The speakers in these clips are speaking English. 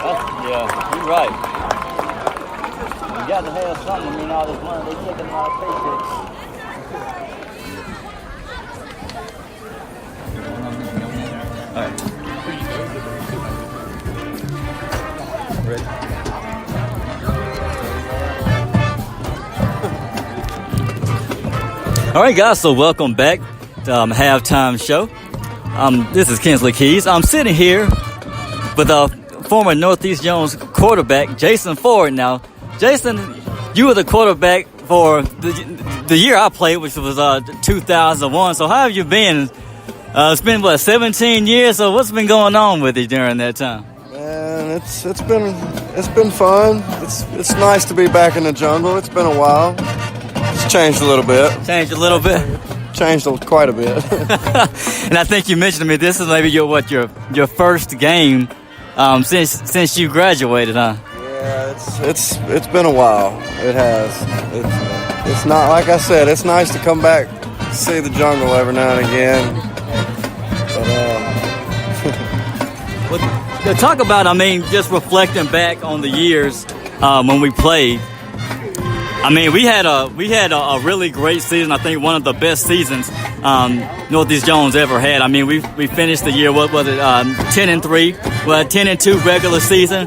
Yeah, you're right. You got to have something. I mean, all this money, they taking a lot of paychecks. All right. Ready? All right, guys, so welcome back to Halftime Show. This is Kinsley Keys. I'm sitting here with former Northeast Jones quarterback, Jason Ford. Now, Jason, you were the quarterback for the year I played, which was 2001. So how have you been? It's been, 17 years? So what's been going on with you during that time? Man, it's been fun. It's nice to be back in the jungle. It's been a while. It's changed a little bit. Changed a little bit? Changed quite a bit. And I think you mentioned to me this is maybe your first game since you graduated, huh? Yeah, it's been a while. It has. It's not, like I said, it's nice to come back, see the jungle every now and again. But talk about, just reflecting back on the years when we played. We had a really great season. I think one of the best seasons Northeast Jones ever had. We finished the year, 10-3, 10-2 regular season.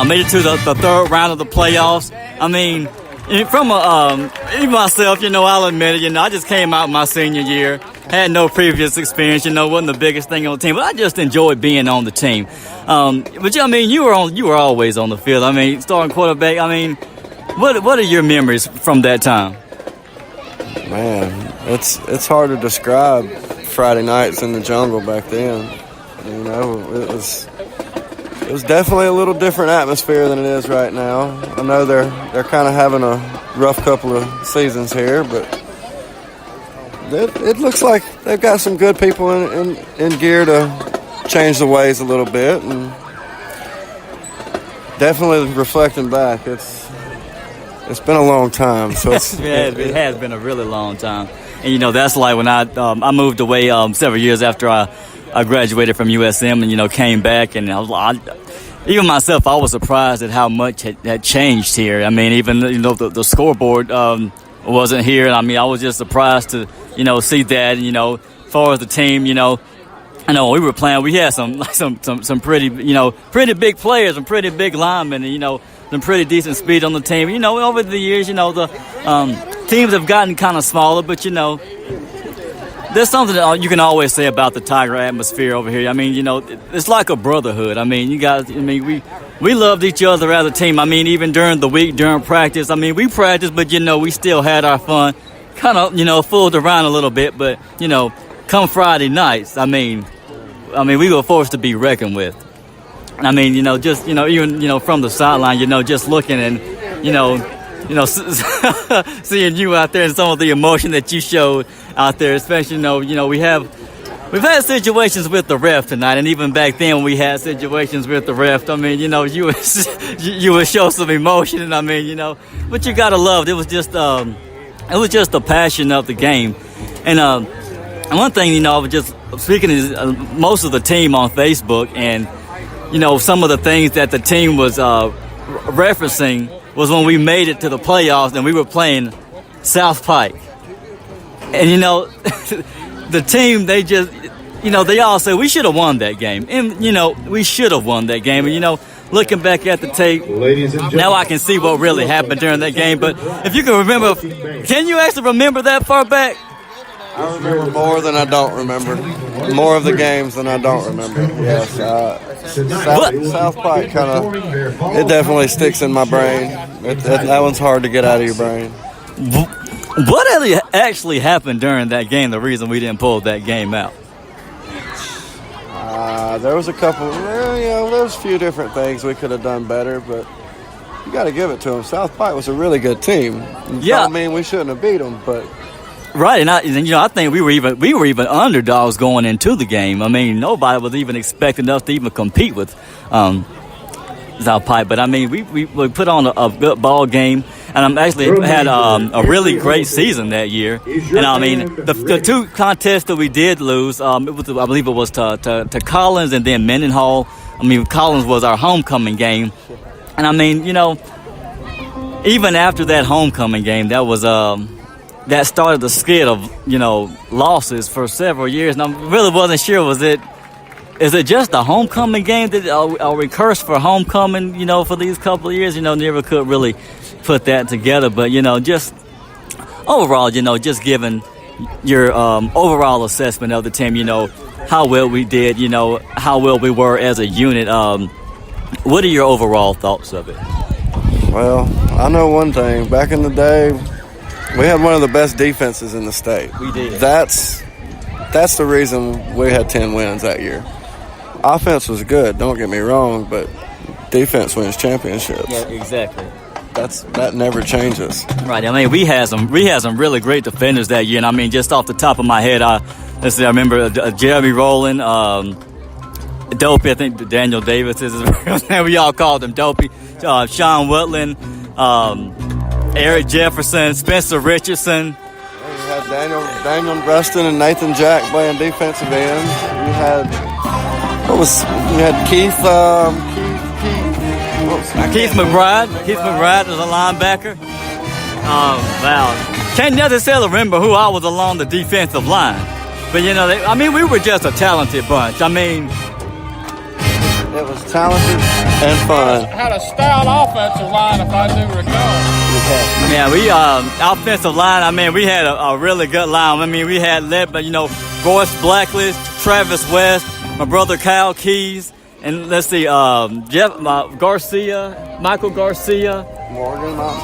Made it to the third round of the playoffs. Even myself, I'll admit it. I just came out my senior year, had no previous experience. Wasn't the biggest thing on the team, but I just enjoyed being on the team. But you were always on the field. Starting quarterback. What are your memories from that time? Man, it's hard to describe Friday nights in the jungle back then. It was definitely a little different atmosphere than it is right now. I know they're kind of having a rough couple of seasons here, but it looks like they've got some good people in gear to change the ways a little bit. And definitely reflecting back, it's been a long time. So it has been a really long time. And, that's like when I moved away several years after I graduated from USM and, came back. And even myself, I was surprised at how much had changed here. Even, the scoreboard wasn't here. And, I was just surprised to, see that. And, as far as the team, I know we were playing, we had some pretty, pretty big players and pretty big linemen and, some pretty decent speed on the team. Over the years, the teams have gotten kind of smaller, but, there's something that you can always say about the Tiger atmosphere over here. It's like a brotherhood. You guys, we loved each other as a team. Even during the week, during practice. We practiced, but, we still had our fun. Kind of, fooled around a little bit, but, come Friday nights, we were forced to be reckoned with. Just, even, from the sideline, just looking and, seeing you out there and some of the emotion that you showed out there, especially, we've had situations with the ref tonight, and even back then when we had situations with the ref, you would show some emotion, and but you gotta love it. It was just the passion of the game. And one thing, I was just speaking to most of the team on Facebook, and some of the things that the team was referencing was when we made it to the playoffs and we were playing South Pike. And, the team, they just, they all say we should have won that game. And, we should have won that game. And, looking back at the tape, now I can see what really happened during that game. But if you can remember, can you actually remember that far back? I remember more than I don't remember. More of the games than I don't remember. Yes. South Pike it definitely sticks in my brain. That one's hard to get out of your brain. What actually happened during that game, the reason we didn't pull that game out? There was a couple, there was a few different things we could have done better, but you got to give it to them. South Pike was a really good team. Yeah. We shouldn't have beat them, but... Right, and I think we were even underdogs going into the game. Nobody was even expecting us to even compete with South Pike. But we put on a good ball game, and actually had a really great season that year. And the two contests that we did lose, I believe it was to Collins and then Mendenhall. I mean, Collins was our homecoming game. And I mean, you know, even after that homecoming game, that was that started the skid of, you know, losses for several years. And I really wasn't sure, is it just a homecoming game? Are we cursed for homecoming, you know, for these couple of years? You know, never could really put that together. But, you know, just overall, you know, just giving your overall assessment of the team, you know, how well we did, you know, how well we were as a unit. What are your overall thoughts of it? Well, I know one thing. Back in the day, we had one of the best defenses in the state. We did. That's the reason we had 10 wins that year. Offense was good, don't get me wrong, but defense wins championships. Yeah, exactly. That never changes. Right. I mean, we had some really great defenders that year, and I mean, just off the top of my head, I remember Jeremy Rowland, Dopey. I think Daniel Davis is his real name. We all called him Dopey. Sean Woodland, Eric Jefferson, Spencer Richardson. You had Daniel Rustin and Nathan Jack playing defensive ends. You had Keith McBride. Keith McBride was a linebacker. Wow. Can't necessarily remember who I was along the defensive line. But, you know, we were just a talented bunch. I mean, it was talented and fun. Had a stout offensive line, if I do recall. Yeah, we offensive line. I mean, we had a really good line. I mean, we had led by, you know, Royce Blacklist, Travis West, my brother Kyle Keys, and let's see, Michael Garcia,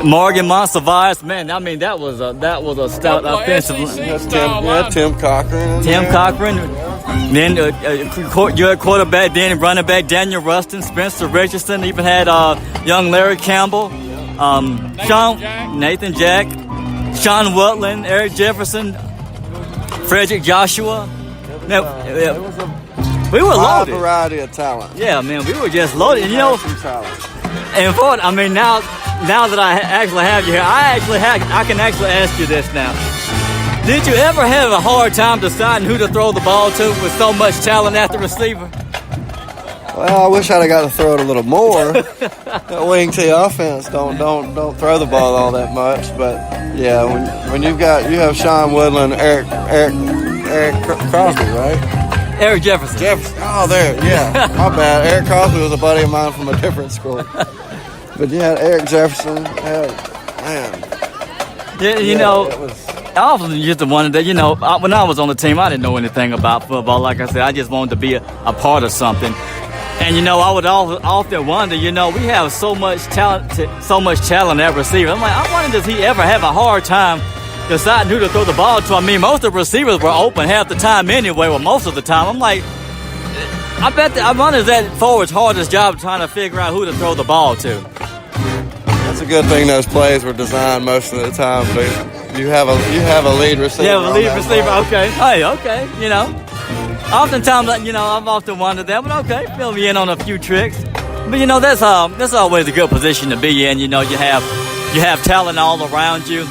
Morgan Monsivias. Man, I mean, that was a stout offensive line. Tim Cochran. Then your quarterback, then running back Daniel Rustin, Spencer Richardson. Even had young Larry Campbell, Nathan Jack, Sean Woodland, Eric Jefferson, Frederick Joshua. We were loaded. A variety of talent. Yeah, man, we were just loaded. And, you know, and for I mean, now that I actually have you here, I can actually ask you this now. Did you ever have a hard time deciding who to throw the ball to with so much talent at the receiver? Well, I wish I'd have got to throw it a little more. That wing T offense don't throw the ball all that much, but yeah, when you have Sean Woodland, Eric Crosby, right? Eric Jefferson. Oh, there, yeah. My bad. Eric Crosby was a buddy of mine from a different school. But yeah, Eric Jefferson, man. Yeah, you know, I often used to wonder that, you know, when I was on the team, I didn't know anything about football. Like I said, I just wanted to be a part of something. And, you know, I would often wonder, you know, we have so much talent at receiver. I'm like, I wonder, does he ever have a hard time deciding who to throw the ball to? I mean, most of the receivers were open half the time anyway, well, most of the time. I'm like, I wonder if that forward's hardest job trying to figure out who to throw the ball to. That's a good thing those plays were designed most of the time, but you have a lead receiver. Yeah, a lead receiver, okay. Hey, okay, you know. Oftentimes, you know, I've often wondered that, but okay, fill me in on a few tricks. But, you know, that's always a good position to be in. You know, you have talent all around you.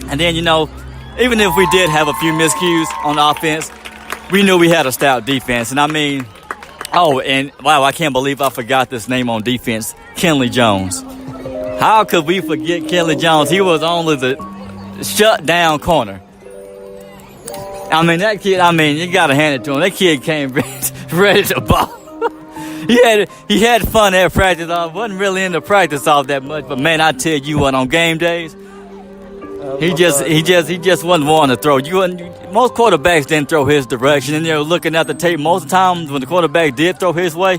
And then, you know, even if we did have a few miscues on offense, we knew we had a stout defense. And I mean, and wow, I can't believe I forgot this name on defense, Kenley Jones. How could we forget Kenley Jones? He was only the shut-down corner. I mean, that kid, you got to hand it to him. That kid came ready to ball. He had fun at practice. I wasn't really into practice all that much, but man, I tell you what, on game days, he just wasn't wanting to throw. Most quarterbacks didn't throw his direction, and they're looking at the tape. Most of the times when the quarterback did throw his way,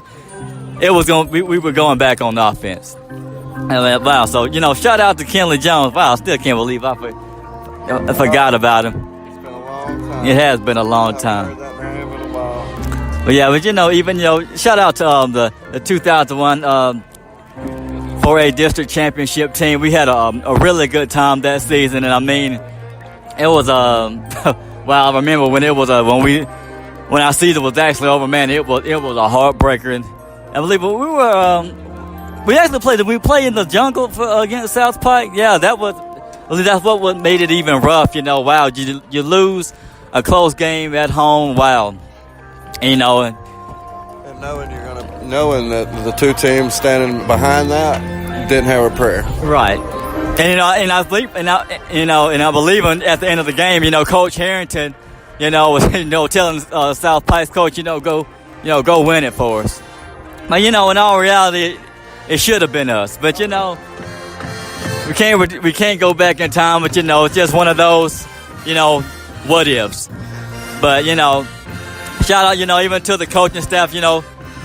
we were going back on offense. And wow, so you know, shout out to Kenley Jones. Wow, I still can't believe I forgot about him. It has been a long time. But yeah, but you know, shout out to the 2001 4A district championship team. We had a really good time that season, and I mean, it was wow. I remember when it was when our season was actually over. Man, it was a heartbreaker, and I believe we actually played. Did we play in the jungle against South Pike? Yeah, that's what made it even rough. You know, wow, you lose a close game at home. Wow, and, you know, and knowing that the two teams standing behind that didn't have a prayer. Right. And I believe, and I believe at the end of the game, Coach Harrington, was telling South Pike's coach, go win it for us. But in all reality, it should have been us. But we can't go back in time. But it's just one of those, what ifs. But shout out, even to the coaching staff,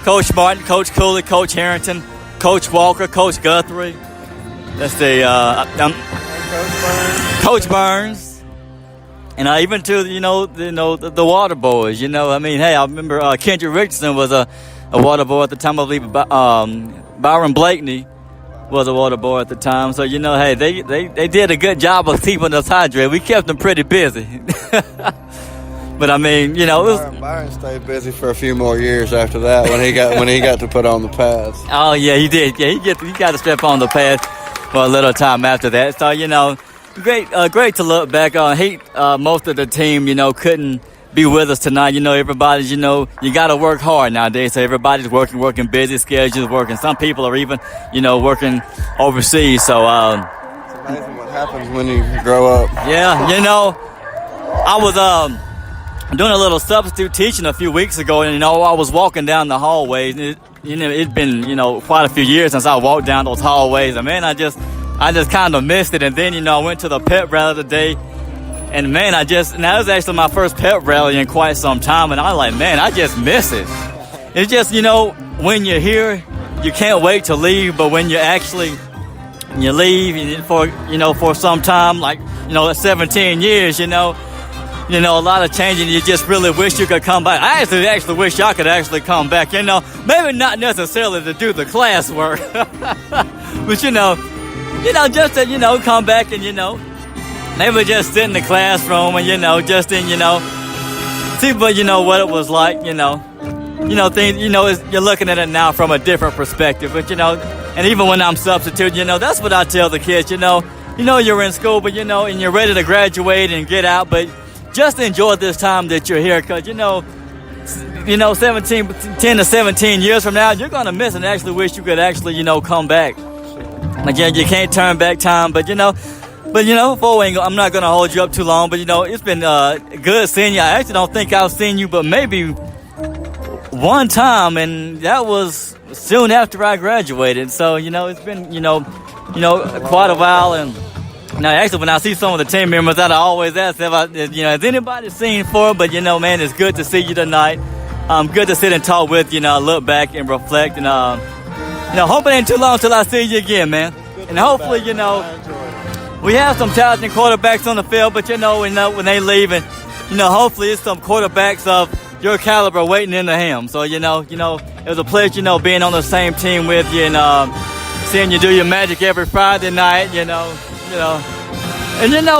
Coach Martin, Coach Cooley, Coach Harrington, Coach Walker, Coach Guthrie. Let's see, Coach Burns, and even to the water boys. Hey, I remember Kendrick Richardson was a water boy at the time. I believe Byron Blakeney was a water boy at the time. So hey, they did a good job of keeping us hydrated. We kept them pretty busy. But it was Byron stayed busy for a few more years after that when he got to put on the pads. Oh yeah, he did. Yeah, he got to step on the pads for a little time after that. So great to look back on. Hate most of the team couldn't be with us tonight. Everybody's you got to work hard nowadays. So everybody's working busy schedules, working. Some people are even working overseas. So it's amazing what happens when you grow up. Yeah, I was doing a little substitute teaching a few weeks ago, and I was walking down the hallways. And it'd been quite a few years since I walked down those hallways, and man, I just kind of missed it. And then I went to the pep rally today, and man, that was actually my first pep rally in quite some time, and I was like, man, I just miss it. It's just when you're here, you can't wait to leave, but when you leave for some time, like 17 years, a lot of changing. You just really wish you could come back. I actually wish y'all could actually come back. Maybe not necessarily to do the classwork, but just to come back and maybe just sit in the classroom and just in see, but what it was like. Things. You're looking at it now from a different perspective. But and even when I'm substituting, that's what I tell the kids. You're in school, but and you're ready to graduate and get out, but just enjoy this time that you're here, because 10 to 17 years from now, you're gonna miss and actually wish you could actually come back. Again, you can't turn back time, but I'm not gonna hold you up too long. But it's been good seeing you. I actually don't think I've seen you, but maybe one time, and that was soon after I graduated. So it's been quite a while. And now, actually, when I see some of the team members, I always ask has anybody seen for? But man, it's good to see you tonight. Good to sit and talk with you. Look back and reflect, and hope it ain't too long till I see you again, man. And hopefully, we have some talented quarterbacks on the field, but when they leave, and hopefully it's some quarterbacks of your caliber waiting in the helm. So it was a pleasure, being on the same team with you, and seeing you do your magic every Friday night, And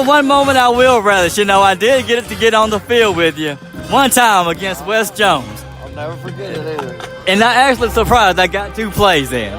one moment I will relish. I did get on the field with you one time against West Jones. I'll never forget it either. And I actually surprised I got 2 plays in.